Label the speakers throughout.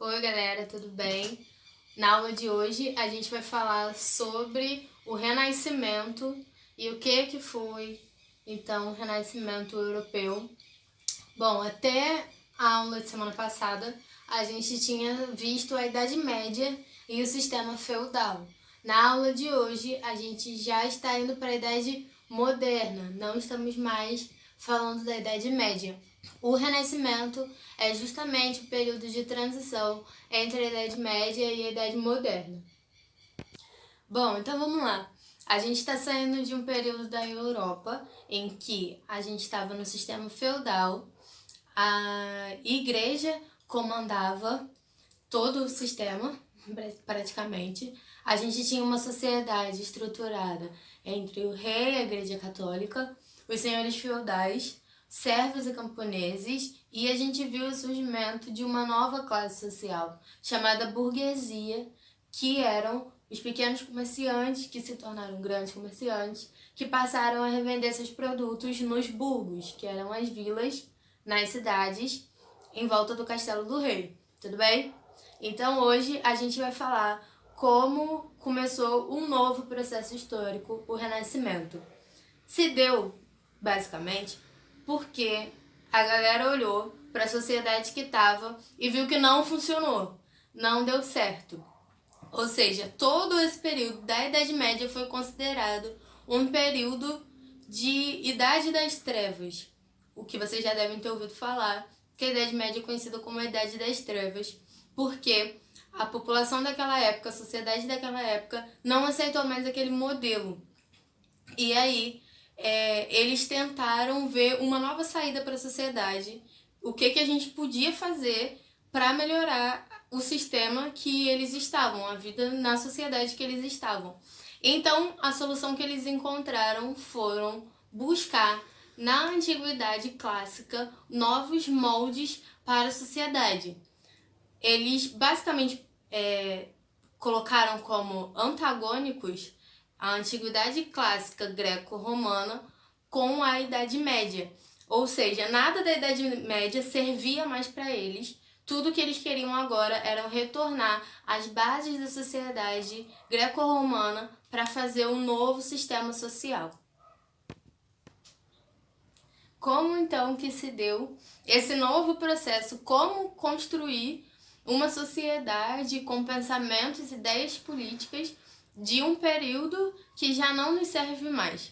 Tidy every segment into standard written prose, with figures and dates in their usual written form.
Speaker 1: Oi galera, tudo bem? Na aula de hoje a gente vai falar sobre o Renascimento e o que foi então o Renascimento Europeu. Bom, até a aula de semana passada a gente tinha visto a Idade Média e o sistema feudal. Na aula de hoje a gente já está indo para a Idade Moderna, não estamos mais falando da Idade Média. O Renascimento é justamente o período de transição entre a Idade Média e a Idade Moderna. Bom, então vamos lá. A gente está saindo de um período da Europa em que a gente estava no sistema feudal, a igreja comandava todo o sistema, praticamente. A gente tinha uma sociedade estruturada entre o rei, a igreja católica, os senhores feudais, servos e camponeses, e a gente viu o surgimento de uma nova classe social, chamada burguesia, que eram os pequenos comerciantes que se tornaram grandes comerciantes, que passaram a revender seus produtos nos burgos, que eram as vilas nas cidades em volta do castelo do rei. Tudo bem? Então hoje a gente vai falar como começou um novo processo histórico, o Renascimento. Se deu, basicamente, porque a galera olhou para a sociedade que estava e viu que não funcionou, não deu certo. Ou seja, todo esse período da Idade Média foi considerado um período de Idade das Trevas, o que vocês já devem ter ouvido falar, que a Idade Média é conhecida como a Idade das Trevas, porque a população daquela época, a sociedade daquela época, não aceitou mais aquele modelo. E aí, eles tentaram ver uma nova saída para a sociedade, o que a gente podia fazer para melhorar o sistema que eles estavam, a vida na sociedade que eles estavam. Então, a solução que eles encontraram foram buscar na antiguidade clássica novos moldes para a sociedade. Eles basicamente colocaram como antagônicos a antiguidade clássica greco-romana com a Idade Média. Ou seja, nada da Idade Média servia mais para eles. Tudo que eles queriam agora era retornar às bases da sociedade greco-romana para fazer um novo sistema social. Como então que se deu esse novo processo? Como construir uma sociedade com pensamentos e ideias políticas de um período que já não nos serve mais?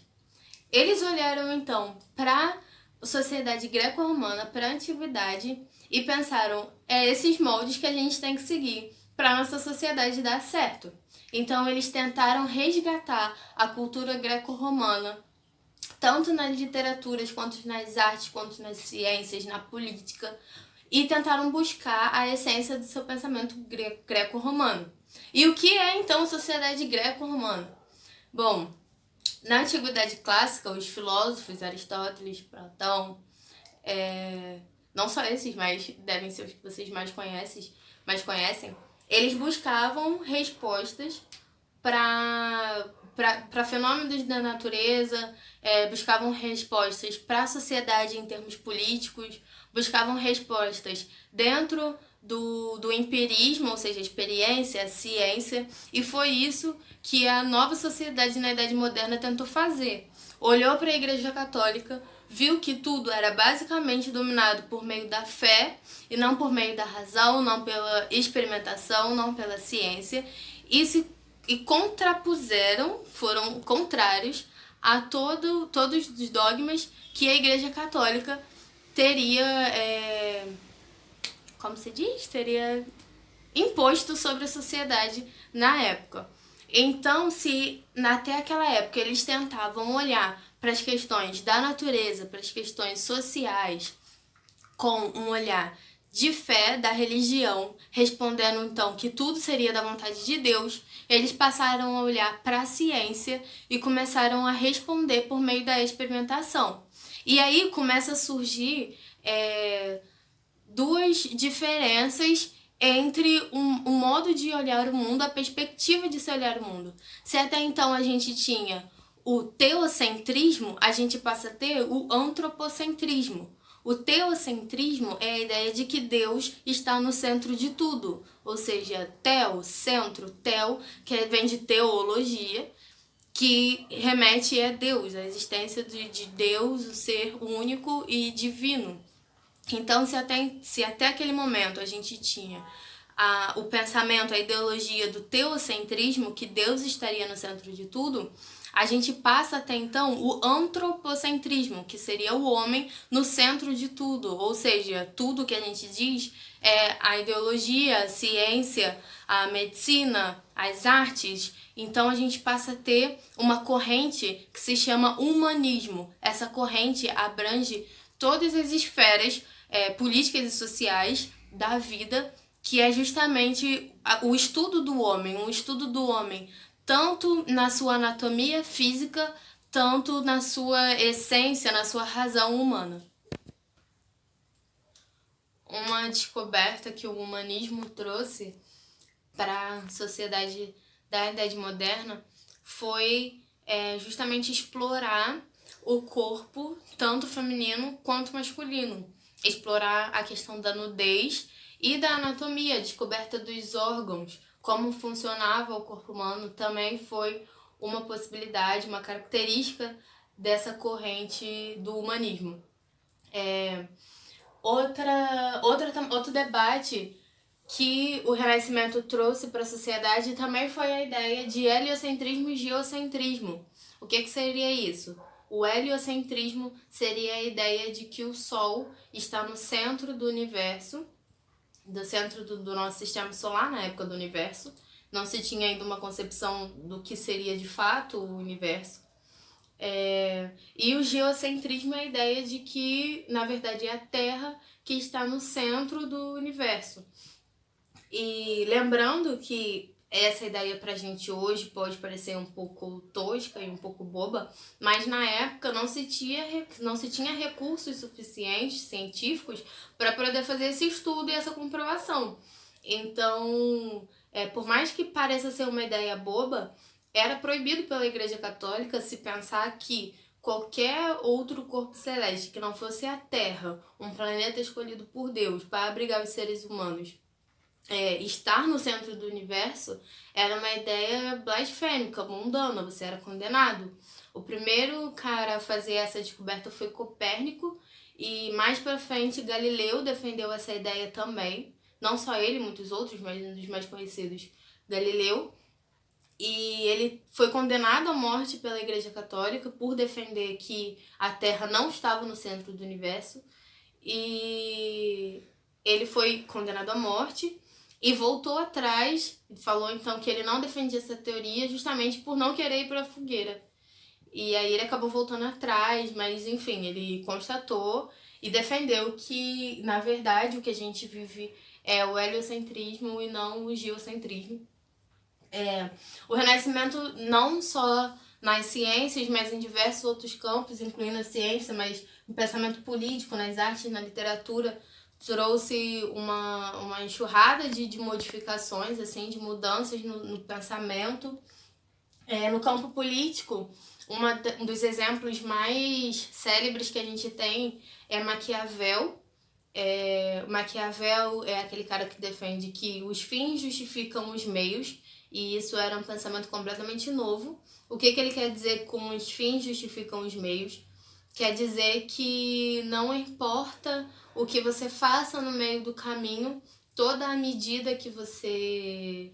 Speaker 1: Eles olharam então para a sociedade greco-romana, para a antiguidade, e pensaram, esses moldes que a gente tem que seguir para a nossa sociedade dar certo. Então eles tentaram resgatar a cultura greco-romana, tanto nas literaturas, quanto nas artes, quanto nas ciências, na política, e tentaram buscar a essência do seu pensamento greco-romano. E o que é então a sociedade greco-romana? Bom, na Antiguidade Clássica, os filósofos, Aristóteles, Platão, não só esses, mas devem ser os que vocês mais conhecem, eles buscavam respostas para fenômenos da natureza, buscavam respostas para a sociedade em termos políticos, buscavam respostas dentro do empirismo, ou seja, a experiência, a ciência, e foi isso que a nova sociedade na Idade Moderna tentou fazer. Olhou para a Igreja Católica, viu que tudo era basicamente dominado por meio da fé e não por meio da razão, não pela experimentação, não pela ciência, e contrapuseram, foram contrários a todos os dogmas que a Igreja Católica teria, teria imposto sobre a sociedade na época. Então, se até aquela época eles tentavam olhar para as questões da natureza, para as questões sociais, com um olhar de fé, da religião, respondendo então que tudo seria da vontade de Deus, eles passaram a olhar para a ciência e começaram a responder por meio da experimentação. E aí começa a surgir duas diferenças entre um modo de olhar o mundo, a perspectiva de se olhar o mundo. Se até então a gente tinha o teocentrismo, a gente passa a ter o antropocentrismo. O teocentrismo é a ideia de que Deus está no centro de tudo, ou seja, teo, centro, tel, que vem de teologia, que remete a Deus, a existência de Deus, o ser único e divino. Então, se até aquele momento a gente tinha o pensamento, a ideologia do teocentrismo, que Deus estaria no centro de tudo, a gente passa até então o antropocentrismo, que seria o homem no centro de tudo, ou seja, tudo que a gente diz é a ideologia, a ciência, a medicina, as artes. Então a gente passa a ter uma corrente que se chama humanismo. Essa corrente abrange todas as esferas políticas e sociais da vida, que é justamente o estudo do homem, tanto na sua anatomia física, tanto na sua essência, na sua razão humana. Uma descoberta que o humanismo trouxe para a sociedade da Idade Moderna foi justamente explorar o corpo, tanto feminino quanto masculino. Explorar a questão da nudez e da anatomia, a descoberta dos órgãos, como funcionava o corpo humano, também foi uma possibilidade, uma característica dessa corrente do humanismo. Outro debate que o Renascimento trouxe para a sociedade também foi a ideia de heliocentrismo e geocentrismo. O que seria isso? O heliocentrismo seria a ideia de que o Sol está no centro do universo, do centro do nosso sistema solar, na época do universo. Não se tinha ainda uma concepção do que seria de fato o universo. E o geocentrismo é a ideia de que, na verdade, é a Terra que está no centro do universo. E lembrando que essa ideia pra gente hoje pode parecer um pouco tosca e um pouco boba, mas na época não se tinha recursos suficientes científicos para poder fazer esse estudo e essa comprovação. Então, por mais que pareça ser uma ideia boba, era proibido pela Igreja Católica se pensar que qualquer outro corpo celeste que não fosse a Terra, um planeta escolhido por Deus para abrigar os seres humanos, estar no centro do universo, era uma ideia blasfêmica, mundana, você era condenado. O primeiro cara a fazer essa descoberta foi Copérnico, e mais pra frente Galileu defendeu essa ideia também. Não só ele, muitos outros, mas um dos mais conhecidos, Galileu. E ele foi condenado à morte pela Igreja Católica por defender que a Terra não estava no centro do universo. E ele foi condenado à morte e voltou atrás, falou então que ele não defendia essa teoria justamente por não querer ir para a fogueira. E aí ele acabou voltando atrás, mas enfim, ele constatou e defendeu que, na verdade, o que a gente vive é o heliocentrismo e não o geocentrismo. O Renascimento, não só nas ciências, mas em diversos outros campos, incluindo a ciência, mas no pensamento político, nas artes, na literatura, trouxe uma enxurrada de modificações, assim, de mudanças no pensamento. No campo político, um dos exemplos mais célebres que a gente tem é Maquiavel. Maquiavel é aquele cara que defende que os fins justificam os meios, e isso era um pensamento completamente novo. O que ele quer dizer com os fins justificam os meios? Quer dizer que não importa o que você faça no meio do caminho, toda a medida que você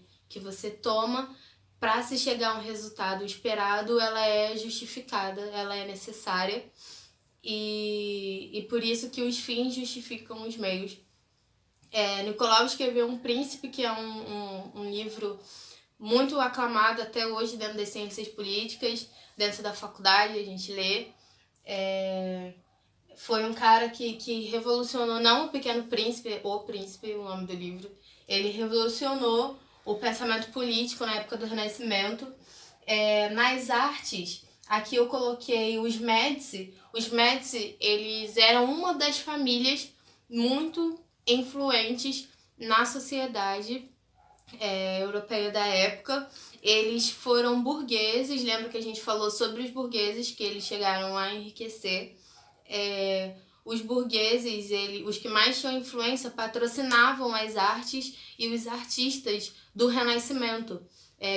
Speaker 1: toma para se chegar a um resultado esperado, ela é justificada, ela é necessária. E por isso que os fins justificam os meios. Nicolau escreveu Um Príncipe, que é um livro muito aclamado até hoje dentro das ciências políticas, dentro da faculdade a gente lê. Foi um cara que revolucionou, não O Pequeno Príncipe, O Príncipe, o nome do livro, ele revolucionou o pensamento político na época do Renascimento. Nas artes, aqui eu coloquei os Médici. Os Médici, eles eram uma das famílias muito influentes na sociedade europeia da época. Eles foram burgueses, lembra que a gente falou sobre os burgueses, que eles chegaram a enriquecer. os burgueses, os que mais tinham influência, patrocinavam as artes e os artistas do Renascimento.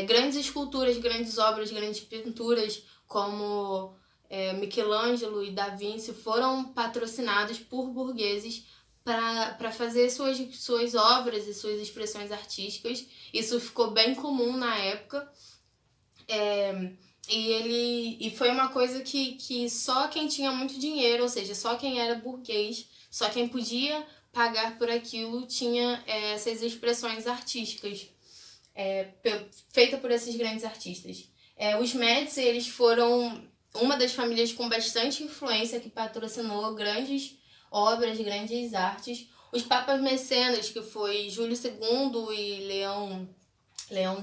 Speaker 1: Grandes esculturas, grandes obras, grandes pinturas, como Michelangelo e Da Vinci, foram patrocinados por burgueses para fazer suas obras e suas expressões artísticas. Isso ficou bem comum na época. E foi uma coisa que só quem tinha muito dinheiro, ou seja, só quem era burguês, só quem podia pagar por aquilo tinha essas expressões artísticas feitas por esses grandes artistas. Os Médici, eles foram uma das famílias com bastante influência que patrocinou grandes obras, grandes artes. Os papas mecenas, que foi Júlio II e Leão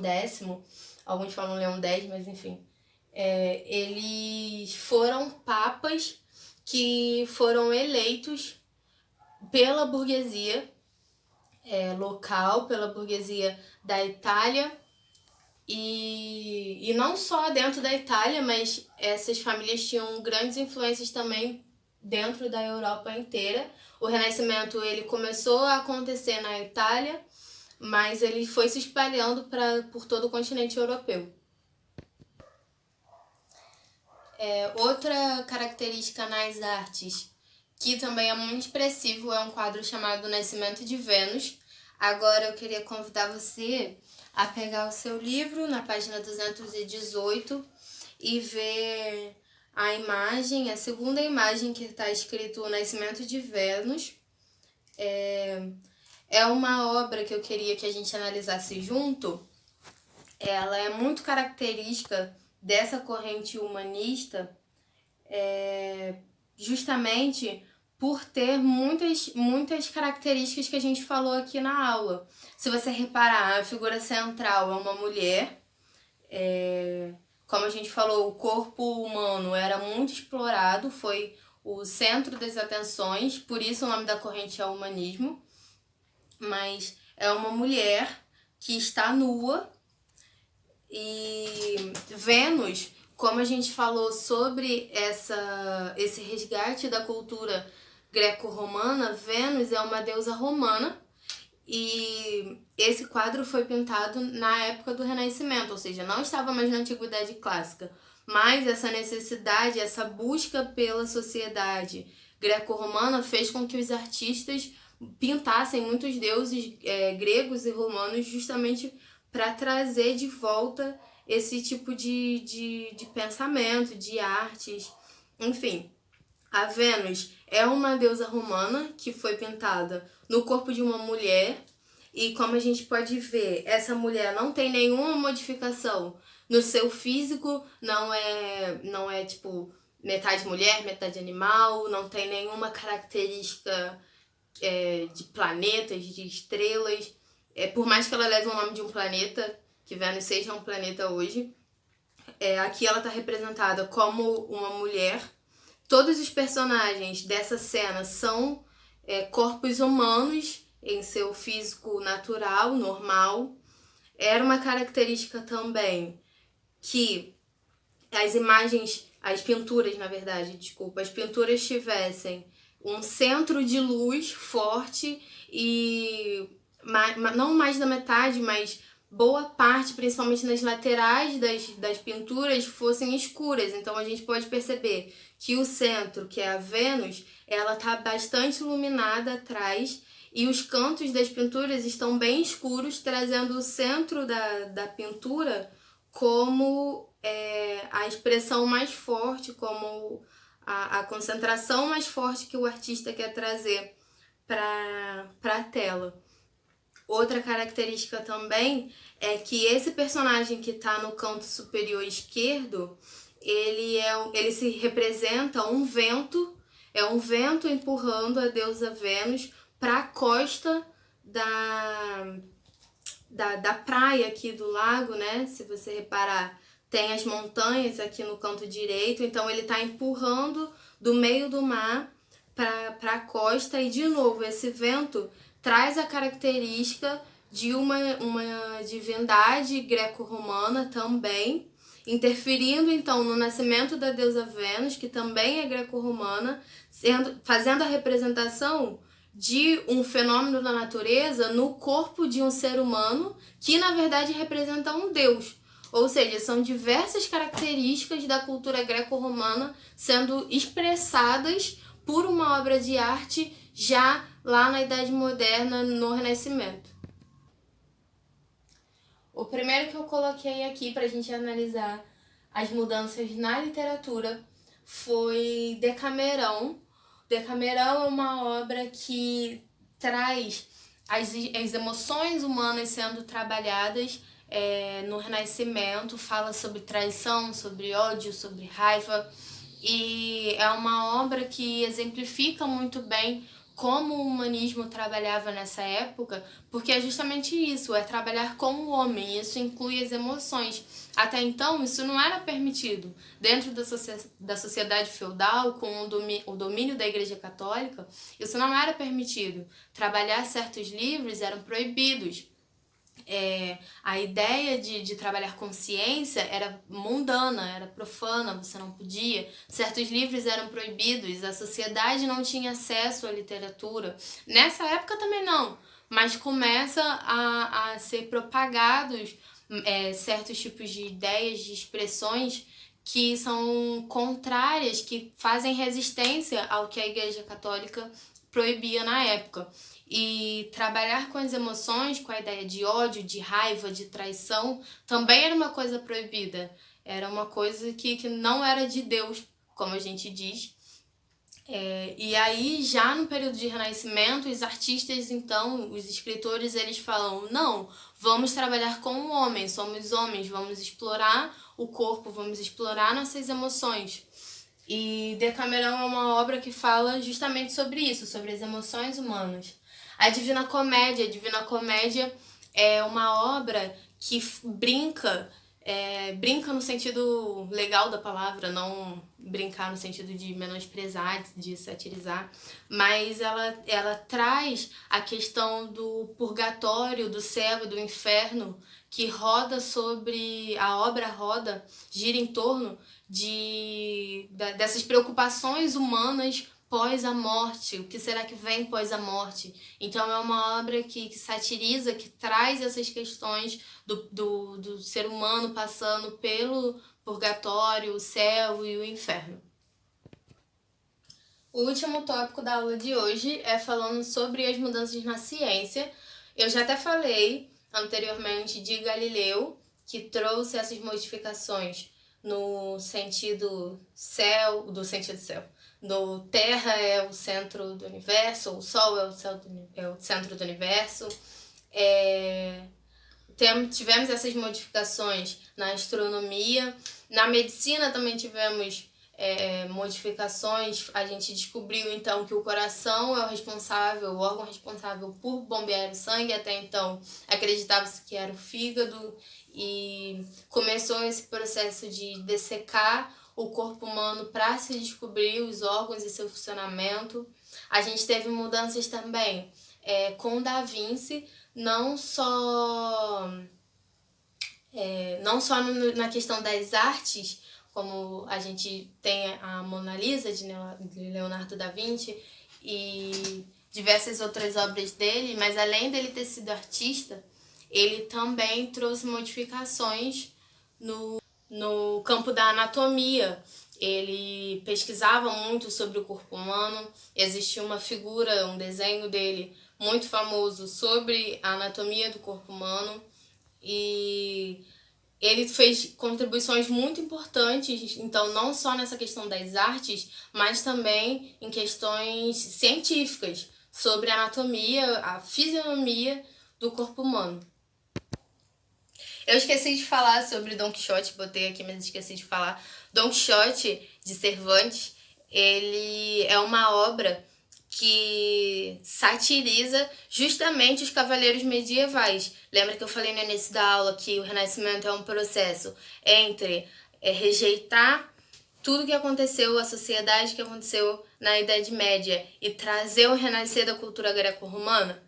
Speaker 1: X, alguns falam Leão X, mas enfim, eles foram papas que foram eleitos pela burguesia local, pela burguesia da Itália, e não só dentro da Itália, mas essas famílias tinham grandes influências também dentro da Europa inteira. O Renascimento ele começou a acontecer na Itália, mas ele foi se espalhando por todo o continente europeu. Outra característica nas artes que também é muito expressivo é um quadro chamado Nascimento de Vênus. Agora eu queria convidar você a pegar o seu livro na página 218 e ver a imagem, a segunda imagem que está escrito Nascimento de Vênus. É uma obra que eu queria que a gente analisasse junto. Ela é muito característica dessa corrente humanista, justamente por ter muitas características que a gente falou aqui na aula. Se você reparar, a figura central é uma mulher. Como a gente falou, o corpo humano era muito explorado, foi o centro das atenções, por isso o nome da corrente é o humanismo. Mas é uma mulher que está nua, e Vênus, como a gente falou sobre esse resgate da cultura greco-romana, Vênus é uma deusa romana, e esse quadro foi pintado na época do Renascimento, ou seja, não estava mais na Antiguidade Clássica, mas essa necessidade, essa busca pela sociedade greco-romana fez com que os artistas pintassem muitos deuses gregos e romanos justamente para trazer de volta esse tipo de pensamento, de artes, enfim. A Vênus é uma deusa romana que foi pintada no corpo de uma mulher, e como a gente pode ver, essa mulher não tem nenhuma modificação no seu físico, não é tipo metade mulher, metade animal, não tem nenhuma característica de planetas, de estrelas. Por mais que ela leve o nome de um planeta, que Vênus seja um planeta hoje, aqui ela está representada como uma mulher. Todos os personagens dessa cena são corpos humanos em seu físico natural, normal. Era uma característica também que as pinturas tivessem um centro de luz forte e não mais da metade, mas boa parte, principalmente nas laterais das pinturas, fossem escuras. Então a gente pode perceber que o centro, que é a Vênus, ela está bastante iluminada atrás, e os cantos das pinturas estão bem escuros, trazendo o centro da pintura como a expressão mais forte, como a concentração mais forte que o artista quer trazer para a tela. Outra característica também é que esse personagem que está no canto superior esquerdo, ele se representa um vento, é um vento empurrando a deusa Vênus para a costa da praia aqui do lago, né? Se você reparar, tem as montanhas aqui no canto direito, então ele está empurrando do meio do mar para a costa, e de novo esse vento traz a característica de uma divindade greco-romana também, interferindo então no nascimento da deusa Vênus, que também é greco-romana, fazendo a representação de um fenômeno da natureza no corpo de um ser humano, que na verdade representa um deus. Ou seja, são diversas características da cultura greco-romana sendo expressadas por uma obra de arte já lá na Idade Moderna, no Renascimento. O primeiro que eu coloquei aqui para a gente analisar as mudanças na literatura foi Decamerão. Decamerão é uma obra que traz as emoções humanas sendo trabalhadas no Renascimento, fala sobre traição, sobre ódio, sobre raiva, e é uma obra que exemplifica muito bem como o humanismo trabalhava nessa época, porque é justamente isso, é trabalhar com o homem, isso inclui as emoções. Até então, isso não era permitido. Dentro da sociedade feudal, com o domínio da Igreja Católica, isso não era permitido. Trabalhar certos livros eram proibidos. A ideia de trabalhar com ciência era mundana, era profana, você não podia. Certos livros eram proibidos, a sociedade não tinha acesso à literatura. Nessa época também não, mas começa a ser propagados certos tipos de ideias, de expressões que são contrárias, que fazem resistência ao que a Igreja Católica proibia na época. E trabalhar com as emoções, com a ideia de ódio, de raiva, de traição, também era uma coisa proibida. Era uma coisa que não era de Deus, como a gente diz. E aí, já no período de Renascimento, os artistas, então, os escritores, eles falam, não, vamos trabalhar com o homem, somos homens, vamos explorar o corpo, vamos explorar nossas emoções. E Decamerão é uma obra que fala justamente sobre isso, sobre as emoções humanas. A Divina Comédia é uma obra que brinca no sentido legal da palavra, não brincar no sentido de menosprezar, de satirizar, mas ela traz a questão do purgatório, do céu e do inferno, que roda sobre, a obra gira em torno dessas preocupações humanas pós a morte, o que será que vem pós a morte. Então é uma obra que satiriza, que traz essas questões do ser humano passando pelo purgatório, o céu e o inferno. O último tópico da aula de hoje é falando sobre as mudanças na ciência. Eu já até falei anteriormente de Galileu, que trouxe essas modificações no sentido céu, do Terra é o centro do universo, o Sol é o centro do universo. Tivemos essas modificações na astronomia. Na medicina também tivemos modificações. A gente descobriu então que o coração é o órgão responsável por bombear o sangue. Até então acreditava-se que era o fígado, e começou esse processo de dessecar o corpo humano para se descobrir os órgãos e seu funcionamento. A gente teve mudanças também com Da Vinci, não só na questão das artes, como a gente tem a Mona Lisa de Leonardo da Vinci e diversas outras obras dele, mas além dele ter sido artista, ele também trouxe modificações no campo da anatomia. Ele pesquisava muito sobre o corpo humano, existia uma figura, um desenho dele muito famoso sobre a anatomia do corpo humano, e ele fez contribuições muito importantes, então não só nessa questão das artes, mas também em questões científicas sobre a anatomia, a fisionomia do corpo humano. Eu esqueci de falar sobre Don Quixote, botei aqui, mas esqueci de falar. Don Quixote, de Cervantes, ele é uma obra que satiriza justamente os cavaleiros medievais. Lembra que eu falei no início da aula que o Renascimento é um processo entre rejeitar tudo que aconteceu, a sociedade que aconteceu na Idade Média, e trazer o renascer da cultura greco-romana?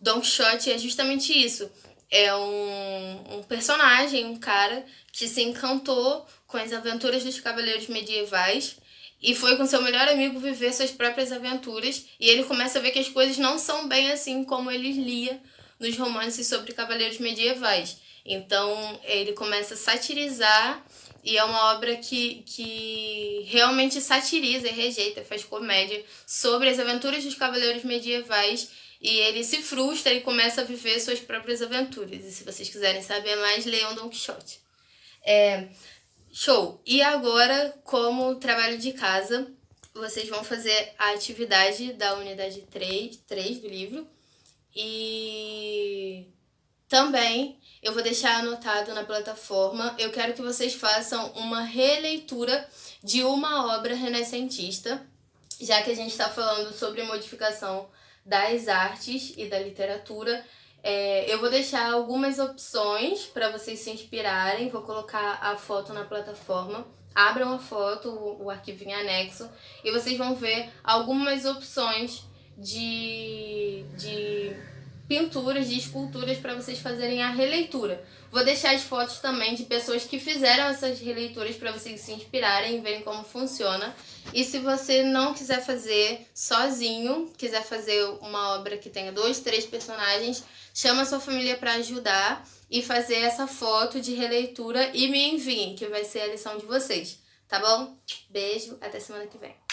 Speaker 1: Don Quixote é justamente isso. é um personagem, um cara que se encantou com as aventuras dos cavaleiros medievais e foi com seu melhor amigo viver suas próprias aventuras, e ele começa a ver que as coisas não são bem assim como ele lia nos romances sobre cavaleiros medievais. Então ele começa a satirizar, e é uma obra que realmente satiriza e rejeita, faz comédia sobre as aventuras dos cavaleiros medievais, e ele se frustra e começa a viver suas próprias aventuras. E se vocês quiserem saber mais, leiam Don Quixote. Show! E agora, como trabalho de casa, vocês vão fazer a atividade da unidade 3 do livro. E também eu vou deixar anotado na plataforma. Eu quero que vocês façam uma releitura de uma obra renascentista, já que a gente está falando sobre modificação das artes e da literatura. Eu vou deixar algumas opções para vocês se inspirarem. Vou colocar a foto na plataforma. Abram a foto, o arquivinho anexo, e vocês vão ver algumas opções de pinturas, de esculturas para vocês fazerem a releitura. Vou deixar as fotos também de pessoas que fizeram essas releituras para vocês se inspirarem e verem como funciona. E se você não quiser fazer sozinho, quiser fazer uma obra que tenha 2, 3 personagens, chama a sua família para ajudar e fazer essa foto de releitura e me enviem, que vai ser a lição de vocês, tá bom? Beijo, até semana que vem.